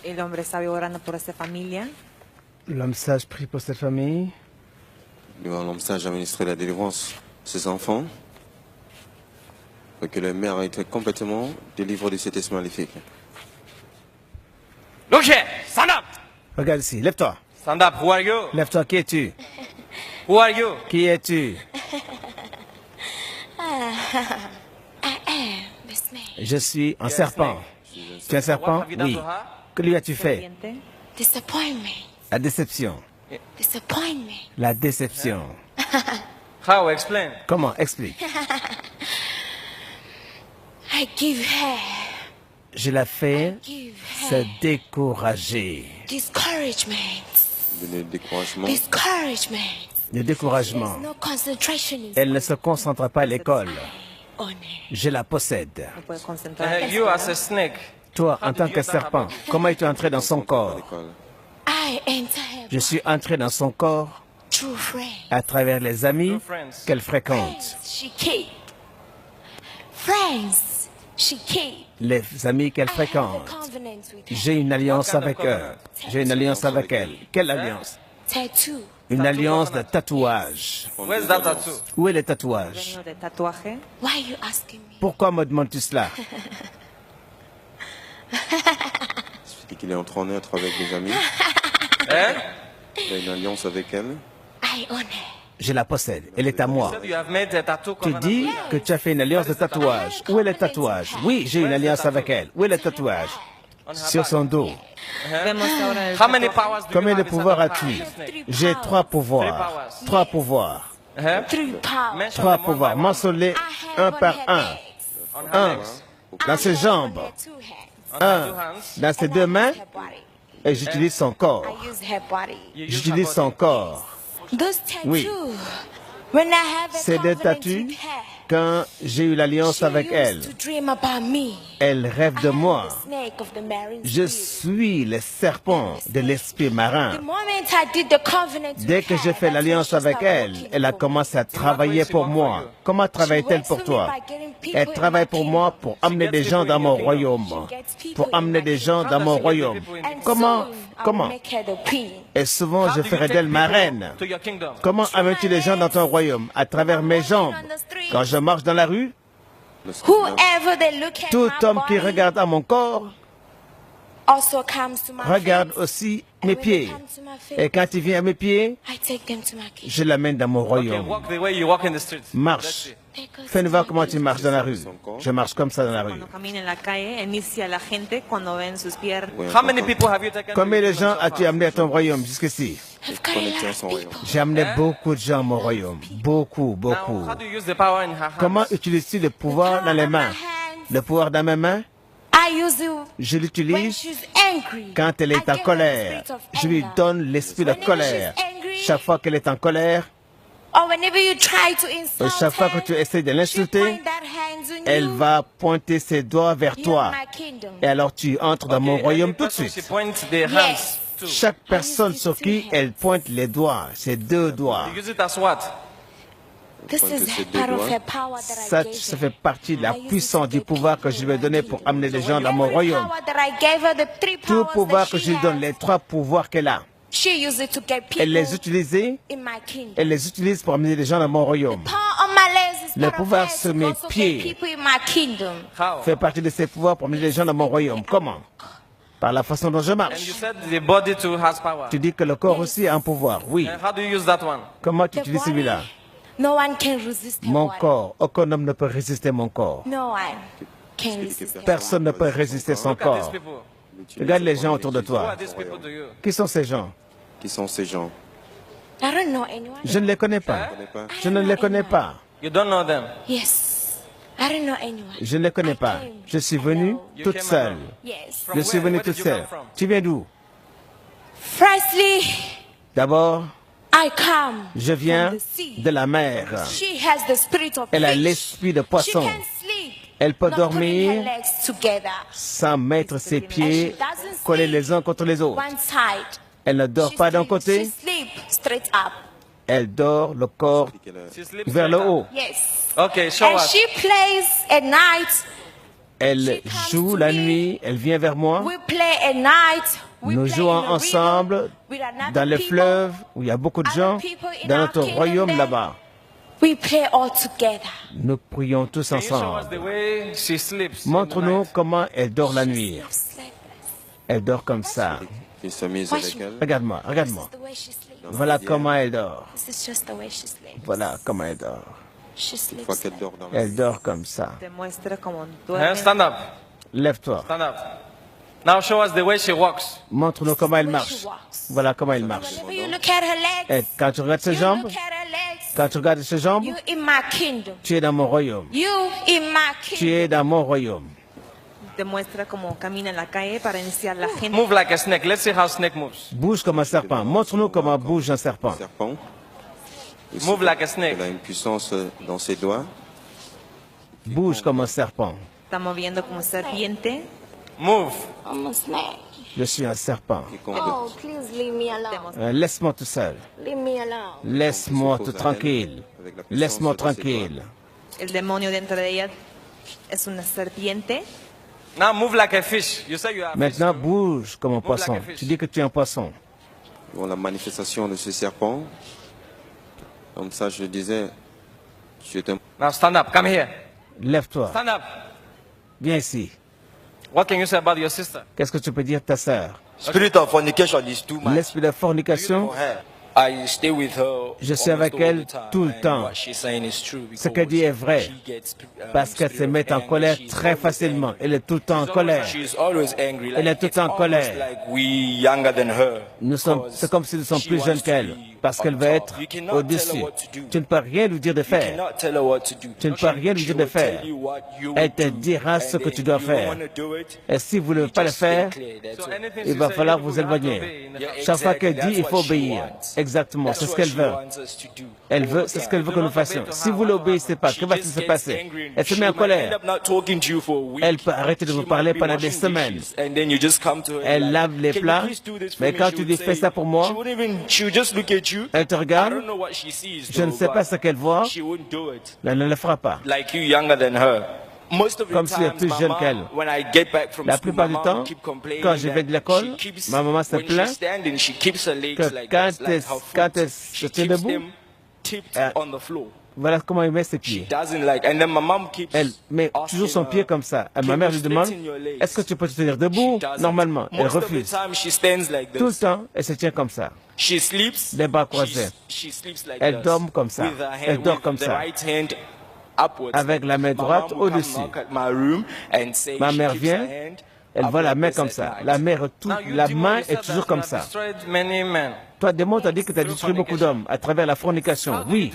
El hombre sabio orando por esta familia. L'homme sage prie pour cette famille. L'homme sage a ministré la délivrance de ses enfants. Pour que le mère ait été complètement délivré de cet esprit maléfique. Look here, stand up. Regarde ici, lève-toi. Stand up, who are you? Lève-toi, qui es-tu? Who are you? Qui es-tu? Je suis un serpent. Tu es un serpent? Oui. Que lui as-tu fait? Disappointment. La déception. Disappointment. La déception. How? Explain. Comment? Explique. I give her. Je la fais se décourager. Discouragement. Le découragement. Discouragement. Le découragement. No concentration in Elle ne se concentre pas à l'école. on her. Je la possède. No puede concentrar. You as a snake. Toi, en tant que serpent, comment es-tu entré dans son corps? L'école. I enter her Je suis entré dans son corps true friend. à travers les amis Friends. qu'elle fréquente. Friends she keep. Friends she keep. Les amis qu'elle I have a fréquente. covenant with her. J'ai une alliance avec eux. J'ai une alliance avec elle. Quelle alliance? Tattoo. Une alliance de tatouage. Where's that tattoo? Où est le tatouage? Lleno de tatuaje. Why you asking me? Pourquoi me demandes-tu cela? Il qu'il est entré en être avec des amis. Eh? Il a une alliance avec elle. I own her. Je la possède. Elle est à moi. You have made a tattoo Tu covenant dis with her. que tu as fait une alliance de tatouage. Où est le tatouage? Oui, j'ai une alliance avec elle. Où est le tatouage? Sur son dos. Vemos ahora el How many tatuaje. powers do Combien you de have pouvoirs inside as-tu? of a snake? J'ai 3 pouvoirs. 3 pouvoirs. Eh? 3 power. Mention 3 them one pouvoirs. by one. Mentionne-les un par un. On her Un legs. dans ses jambes. Two hands. On her Un 2 hands. dans ses 2 mains. Her body. Et j'utilise son corps. I use her body. You use her J'utilise son body. corps. Those tattoos. Oui. When I have a Ces deux covenant tatous, with her, quand j'ai eu l'alliance she avec elle, used to dream about me. elle rêve de I am moi. the snake of the marine Je spirit. suis le serpent de l'esprit marin. The moment I did the covenant with Dès que her, j'ai fait that's l'alliance when she avec started elle, working elle a for me. commencé à travailler pour moi. Comment travaille-t-elle pour toi? Elle travaille pour moi pour amener des gens dans mon royaume. Pour amener des gens dans mon royaume. And Comment? soon, I will Comment? make her the queen. Et souvent, How je do you ferai take d'elle ma people reine. to your kingdom? Comment amènes-tu les gens dans ton royaume? À travers mes jambes. Quand je marche dans la rue, Whoever they look at tout my homme qui body regarde à mon corps also comes to my regarde feet. aussi And mes when they pieds. come to my feet, Et quand il vient à mes pieds, I take them to my kingdom. je l'amène dans mon Okay, royaume. walk the way you walk in the streets. Marche. That's it. Take us Fais-nous to voir my comment tu marches dans la rue. Je marche comme ça dans la rue. Cuando camina en la calle, inicia a la gente cuando ven sus piernas. How many people have you taken? to Combien your de gens kingdom so as-tu far? amené à ton royaume jusqu'ici? I've got a lot of people. J'ai amené beaucoup de gens à mon royaume. Beaucoup, beaucoup. Now, how do you use the power in her hands? Comment utilises-tu le pouvoir dans les mains? Le pouvoir dans mes mains, I use it je when l'utilise she's angry. quand elle I est en give her the colère. spirit of Je lui anger. donne l'esprit de Whenever colère. she's angry, Chaque fois qu'elle est en colère, or whenever you try to et insult chaque fois que her, tu essaies de she l'insulter, point that hands on elle you. va pointer ses doigts vers You're toi. my kingdom. Et alors tu entres dans mon Okay, royaume every tout de person suite. She points the hands Yes. to. Chaque personne sur qui elle pointe les doigts, ses 2 doigts, You use it as what? This Pointer is ses part deux of doigts. her power that I ça, gave ça her. fait partie de la puissance du pouvoir que je lui ai donné pour amener des gens dans mon Every royaume. power that I gave her, the 3 Tout powers pouvoir that que she je lui donne, has, les 3 pouvoirs qu'elle a, she used it to get elle les people utilise, in my kingdom. elle les utilise pour amener des gens dans mon royaume. Power on my legs is Le part of pouvoir her sur to mes also pieds. get people in my kingdom. How? Fait partie de ces pouvoirs pour amener des gens dans mon royaume. Comment? Par la façon dont je And you marche. said the body too has power. Tu dis que le corps aussi a un pouvoir. Oui. And how do you use that one? Comment tu The utilises body, celui-là? no one can resist her Mon body. corps. Aucun homme ne peut résister mon corps. No one can resist her. Personne ne peut résister son Look at these corps. people. Regarde les gens autour de Who toi. are these people to you? Qui sont ces gens? Qui sont ces gens? I don't know anyone. Je ne les connais pas. Je ne connais pas. Je ne les connais pas. You don't know them. Yes. I don't know anyone. Je ne les connais pas. Je suis venue toute seule. Yes. Je suis venue toute seule. Tu viens d'où? Firstly, D'abord, I come je viens from the sea. de la mer. She has the spirit of Elle a fish. l'esprit de She poisson. can sleep. Elle peut Not putting dormir her legs together. sans mettre ses pieds collés les uns contre les autres. One side. Elle ne dort pas d'un She côté, sleep straight up. elle dort le corps She sleeps vers le like that. haut. Yes. Okay, show And us. she plays at night Elle joue la nuit, elle vient vers moi. We play at night. We Nous play jouons in the river ensemble with another dans le people. fleuve où il y a beaucoup de gens, dans notre royaume là-bas. We play all together. Nous prions tous Can you show us ensemble. the way she sleeps? in the Montre-nous night? comment elle dort la nuit. Sleeps like this. Elle dort comme ça. Il s'amuse Watch avec me. elle. Regarde-moi, This regarde-moi. is the way she sleeps. Voilà comment elle dort. This is just the way she sleeps. Voilà comment elle dort. She Une sleeps. fois qu'elle like dort dans la Elle dort comme ça. Te muestra cómo Huh? duerme. Stand up. Lève-toi. Stand up. Now show us the way she walks. Montre-nous comment elle the way she marche. walks. Voilà comment elle marche. Whenever you look at her Et legs, quand tu regardes ses you jambes, look at her legs, quand tu regardes ses jambes, you in my kingdom. tu es dans mon royaume. You in my Tu kingdom. es dans mon royaume. Te muestra cómo camina en la calle para iniciar la gente. Move like a snake. Let's see how snake moves. Bouge comme un serpent. Montre-nous comment bouge un serpent. serpent. Et Move c'est- like a snake. Elle a une puissance dans ses doigts. Bouge comme un serpent. Está moviendo como serpiente. Move. I'm a snake. Je suis un serpent. Et qu'on peut- Oh, please leave me alone. Laisse-moi tout seul. Leave me alone. Laisse-moi tout tranquille. Laisse-moi tranquille. El demonio dentro de ella es una serpiente. Now move like a fish. You say you are a fish. Maintenant, bouge comme un poisson. like a fish. Tu dis que tu es un poisson. Dans la manifestation de ce serpent, comme ça je disais, tu es un Now stand up. Come here. Lève-toi. Stand up. Viens ici. What can you say about your sister? Qu'est-ce que tu peux dire de ta sœur? Spirit of fornication is too much L'esprit de fornication, for her. I stay with her. Je suis almost avec all elle the time, tout le and temps. what she's saying is true Ce qu'elle dit est vrai. she gets, parce qu'elle se spirit of met en anger. colère She's très always facilement. angry. Elle est tout le temps en colère. She's always angry. Elle est tout le it's temps en almost colère. Like we younger than her. C'est comme si nous sommes She plus wants jeunes to qu'elle, be parce qu'elle on veut top. être You cannot tell her au-dessus. what to do. Tu ne peux rien lui dire de You faire. cannot tell her what to do. Tu ne peux rien lui She dire de will faire. tell you what you Elle te will do. dira ce And que then tu dois you don't faire. wanna do it, Et si vous ne voulez pas le just stay faire, clear, that's So all. anything il she va says, falloir you vous have to éloigner. obey in the Yeah, house. Chaque fois qu'elle exactly. dit, il That's faut what she obéir. wants. Exactement, That's c'est ce what qu'elle she veut. wants us to do. Elle veut, c'est ce qu'elle veut que nous fassions. Si vous n'obéissez pas, que va-t-il se passer? Elle se met en colère. Elle peut arrêter de vous parler pendant des semaines. Elle lave les plats, mais quand tu dis fais ça pour moi, elle te regarde, je ne sais pas ce qu'elle voit, elle ne le fera pas. Comme si elle est plus jeune qu'elle. La plupart du temps, quand je vais de l'école, ma maman se plaint que quand elle se tient debout, voilà comment elle met ses pieds. Elle met toujours son pied comme ça. Et ma mère lui demande, est-ce que tu peux te tenir debout? Normalement, elle refuse. Tout le temps, elle se tient comme ça. Les bras croisés. Elle dort comme ça. Elle dort comme ça. Avec la main droite au-dessus. Ma mère vient, elle voit la main comme ça. La main est toujours comme ça. Toi, démon, t'as dit que tu as détruit beaucoup d'hommes à travers la fornication. Oui.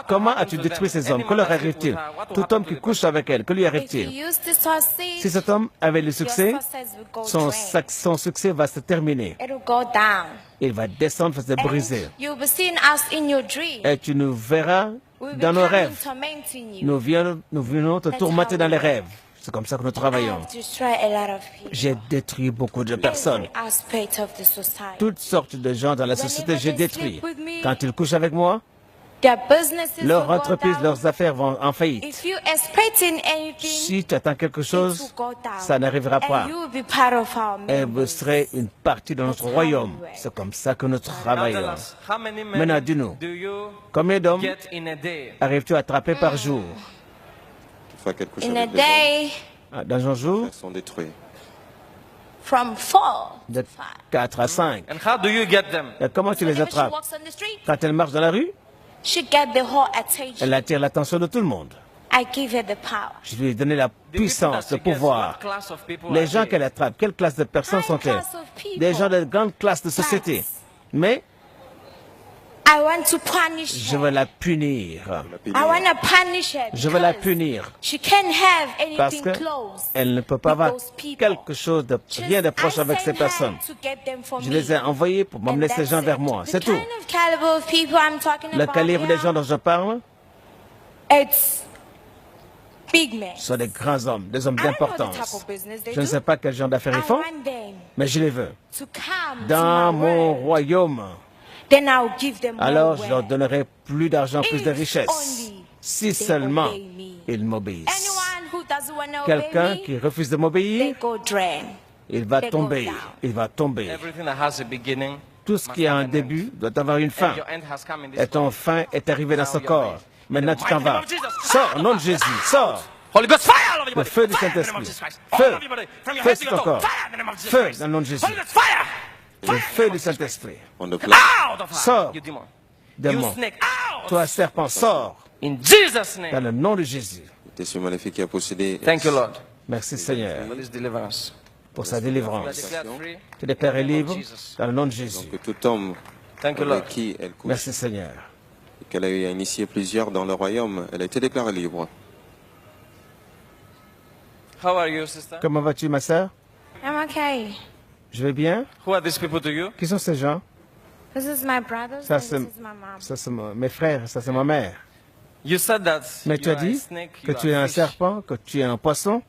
Comment as-tu détruit ces hommes? Que leur arrive-t-il? Tout homme qui couche avec elle, que lui If arrive-t-il? you use to succeed, Si cet homme avait le succès, your success will go drain. son succès va se terminer. It'll go down. Il va descendre, va se briser. And you'll be seeing us in your dream. Et tu nous verras We'll be dans nos coming rêves. tormenting you. Nous venons te tourmenter dans les rêves. C'est comme ça que nous travaillons. I've destroyed a lot of people. J'ai détruit beaucoup de personnes. Every aspect of the society. Toutes sortes de gens dans la société, j'ai détruit. Quand ils couchent avec moi, Their businesses leur will go entreprise, down. leurs affaires vont en faillite. If you expecting anything, Si tu attends quelque it chose, will go down. ça n'arrivera pas. And you will be part of our Et vous members. serez une partie de notre royaume. C'est comme ça que nous travaillons. Maintenant, dis-nous, do you combien d'hommes get in a day? arrives-tu à attraper par jour? Une fois qu'elle couche In a avec les hommes, day, Dans un jour, elles sont détruites. from 4 de to 5. 4 à 5. And how do you get them? Et comment tu les Whenever she attrapes? walks on the street, Quand elle marche dans la rue, she get the whole attention. elle attire l'attention de tout le monde. I give her the power. Je lui ai donné la The people puissance, that le she gets, pouvoir. what class of people Les are gens they? qu'elle attrape, quelle classe de personnes High sont-elles? class of people. Des gens de grande classe de société. Mais I want to punish je her. veux la punir. I want to punish her. Je veux la because punir. She can't have Parce anything que close. elle ne peut pas with avoir those people. quelque chose de rien de proche I avec ces sent personnes. her to get them for Je me. les ai envoyés pour m'emmener And ces gens that's vers it. moi. The C'est tout. kind of caliber of people I'm talking Le about calibre here, des gens dont je parle, it's big men. ce sont des grands hommes, des hommes I don't know the d'importance. type of business they Je ne do. sais pas quel genre d'affaires I ils font, want them mais je les veux. to come Dans to my mon world. royaume, Then I'll give them alors more je leur wealth. donnerai plus d'argent, plus de If richesses. only Si they seulement obey me. ils m'obéissent. Anyone who doesn't want to obey Quelqu'un me, qui refuse de they m'obéir, go drain. il va They go tomber. down. Il va tomber. Everything that has a beginning Tout ce must qui a have un an end. début doit avoir une fin. And your end has come in this Et ton body. fin est arrivé dans ce Now you are corps. made. Maintenant, In the tu t'en mighty name vas. of Jesus. Sors, au nom de Jésus. Sors. Holy Ghost, fire all over your Le body. feu du Fire in the name of Saint-Esprit. Jesus Christ. Feu. All over your body. From your Feu head to sur your ton toe. corps. Fire in the name of Jesus Feu Christ. dans le nom de Jésus. Holy Ghost, fire. Le Fire feu in the du name of Jesus Christ. Saint-Esprit. On the place. Out of her, Sors. you demon. Démon. You snake, out. Toi, serpent, sors. In Jesus' Dans name. le nom de Jésus. L'esprit maléfique qui a possédé. Thank you, Lord, Merci Seigneur for this deliverance. pour sa You are délivrance. declared free. Tu déclares libre dans le nom de Jésus. Donc tout homme Thank you, Lord. avec qui elle couche, Merci Seigneur. et qu'elle a eu à initier plusieurs dans le royaume, elle a été déclarée libre. How are you, sister? Comment vas-tu, ma sœur? I'm okay. Je vais bien. Who are these people to you? Qui sont ces gens? This is my brothers Ça, and c'est this is my mom. ça, c'est mes frères, ça, c'est ma mère. You said that Mais you tu as are a dit snake, que you tu es are un fish. serpent, que tu es un poisson.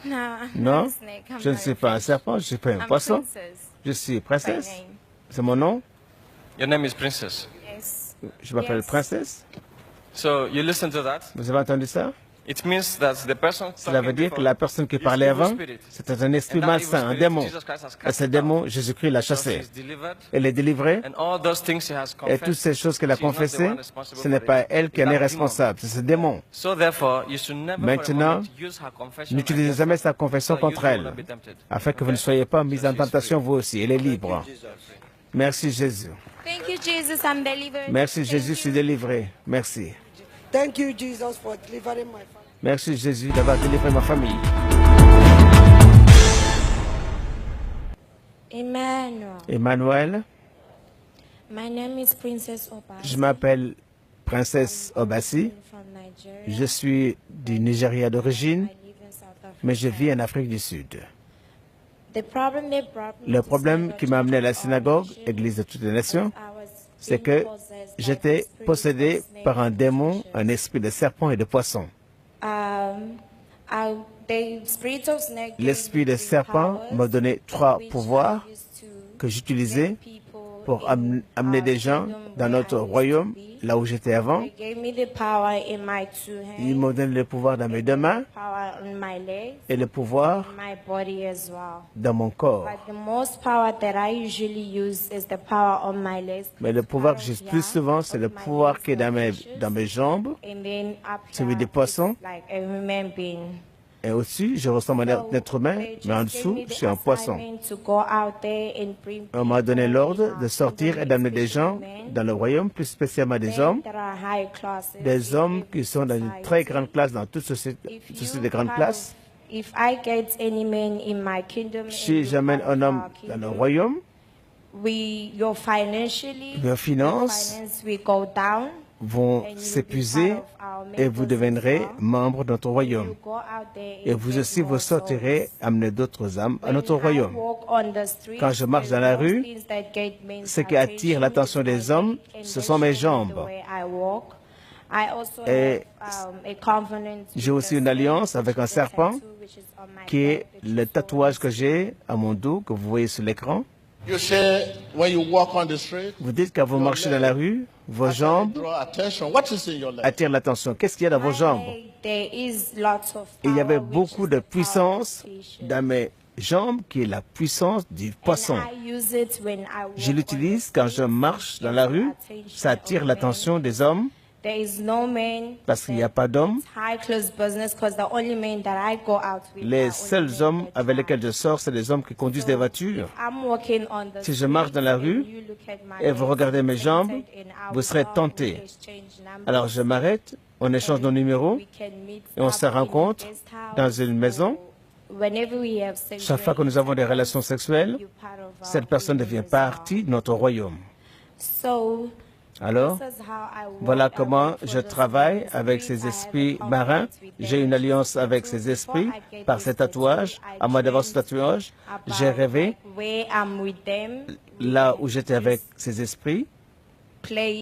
No, I'm Non, not a snake. I'm je ne not suis a pas un fish. serpent, je ne suis pas un I'm poisson. princess Je suis by princesse. name. C'est mon nom. Your name is Princess. Yes. Je m'appelle Yes. princesse. So you listen to that. Vous avez entendu ça? It means that the person Cela veut dire que la personne qui parlait avant, c'était un esprit malsain, un démon. Et ce démon, Jésus-Christ l'a chassé. Elle est délivrée. Et toutes ces choses qu'elle a confessées, ce n'est pas elle qui en est responsable, c'est ce démon. Maintenant, n'utilisez jamais sa confession contre elle, afin que vous ne soyez pas mis en tentation vous aussi. Elle est libre. Merci Jésus. Thank you, Jesus. I'm delivered. Merci Thank Jésus, je you. suis délivré. Merci. Thank you, Jesus, for delivering my family. Merci Jésus d'avoir délivré ma famille. Emmanuel. Emmanuel, My name is Princess Oba. je m'appelle Princesse Obasi. From Nigeria. Je suis du Nigeria d'origine, I live in South Africa. mais je vis en Afrique du Sud. The problem they brought me Le to problème synagogue qui m'a amené à la of all synagogue, nations, église de toutes les nations, I was c'est que being possessed by j'étais the spirit possédé of snake par un and démon, fishes. un esprit de serpent et de poisson. The spirit of snake gave L'esprit me de 3 serpent powers, m'a donné 3 which pouvoirs I used to que j'utilisais get people pour in amener our des gens kingdom dans where notre I used to royaume, be. là où j'étais avant. They gave me the power in my 2 hands, Ils m'ont donné le pouvoir dans mes deux mains power on my legs, et le pouvoir and my body as well. dans mon corps. But the most power that I usually use is the power on my legs. Mais le pouvoir que j'utilise plus souvent, c'est le pouvoir qui est dans mes jambes. And then up Celui here, des poissons. it's like a human being. Et au-dessus, je ressemble à un être humain, They mais en just gave dessous, me je the suis un poisson. assignment to go out there and bring On m'a donné people l'ordre in de our sortir et kingdom, d'amener des gens especially men, dans le royaume, plus spécialement des men hommes, that are high classes des in hommes every qui sont dans une society. très grande classe, dans toutes If ces you grandes kind classes. of- If I get any man in my kingdom, and Si you j'amène part un of homme our dans le kingdom, royaume, your financially, vos finances finance will go down, vont and you will be s'épuser part of our et vous members deviendrez as well. membre de notre royaume. You go out there Et and vous get aussi, more vous sortirez, souls. amener d'autres âmes à When notre I royaume. walk on the streets, Quand je marche dans la there's rue, most things that get men's ce qui attire attention l'attention is des my hommes, leg, and ce they sont mes show me the jambes. way I walk. I also Et have, a covenant j'ai with aussi the une snake, alliance which avec is un the serpent, tattoo which is on my qui est back, which le is tatouage que always- j'ai à mon dos, que vous voyez sur l'écran. You say when you walk on the street, Vous dites quand vous marchez dans la rue, vos jambes draw attention. What is in your leg? attirent l'attention. Qu'est-ce qu'il y a dans vos My jambes? leg, there is lots of Il y avait power, which beaucoup is de the power of puissance patience. dans mes jambes, qui est la puissance du poisson. And I use it when I walk Je on l'utilise the quand je streets, marche it dans la gets rue. the attention Ça attire of l'attention men. des hommes There is no man parce qu'il n'y a that pas d'hommes. high class business because the only men that I go out with are Les only seuls men hommes that avec lesquels je drive. sors, c'est les hommes qui conduisent des So, voitures. if I'm walking on the Si je marche dans la street rue and you look at my et vous legs, regardez mes you're jambes, tempted and I vous will serez come, tenté. we exchange numbers, Alors je m'arrête, on échange nos numéros we can meet et on up se in a rencontre guest house dans une maison. or whenever we have sex Chaque fois que nous avons des relations sexuelles, you're part of our cette personne kingdom devient as well. partie de notre royaume. So, Alors, this is how I walk. voilà I comment work for je the travaille spirits. avec I ces have a esprits covenant marins. with J'ai them. une alliance So avec before ces esprits I get par this ces tatouages. tattoo, I À moi d'avoir ce dreamt tatouage, about, j'ai rêvé like, where I'm with them, là où j'étais avec ces esprits, play